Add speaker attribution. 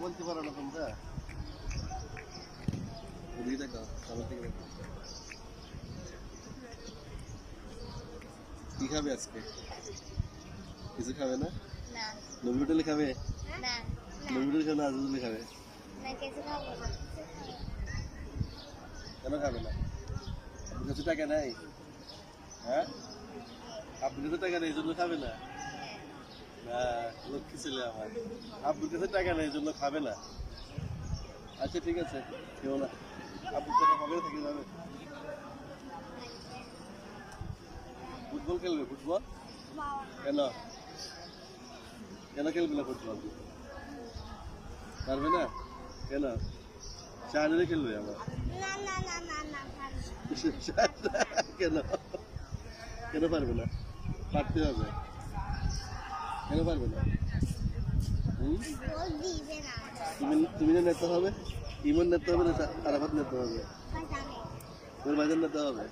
Speaker 1: বলতে পারো না তোমরা? ওদিকে দেখো, সামনে থেকে দেখো। কি খাবে আজকে? কিছু খাবে না?
Speaker 2: না
Speaker 1: নবী হোটেলে খাবে?
Speaker 2: না
Speaker 1: নবী হোটেলে খাবে না আজকে খাবে?
Speaker 2: না কিছু খাবো না
Speaker 1: কেন খাবে না? আপনার কাছে টাকা নাই? হ্যাঁ, আপনার কাছে টাকা নেই এই জন্য খাবে না? না, লক্ষ্মী ছেলে আমার। আপনার কাছে টাকা নেই এই জন্য খাবে না। আচ্ছা ঠিক আছে, কেউ না। আপনার টাকা হবে থেকে যাবে। ফুটবল খেলবে? ফুটবল কেন? কেন খেলবে না ফুটবল? পারবে না কেন? শাহানুরে খেলবে আবার?
Speaker 2: না না না না না
Speaker 1: কেন? কেন পারবে না? পারতে হবে। কেন পারবে না?
Speaker 2: বল দিবে না
Speaker 1: তুমি না নিতে হবে, ইমন নিতে হবে না, আরাফাত নিতে হবে,
Speaker 2: জানে
Speaker 1: তোর ভাইজান নিতে হবে।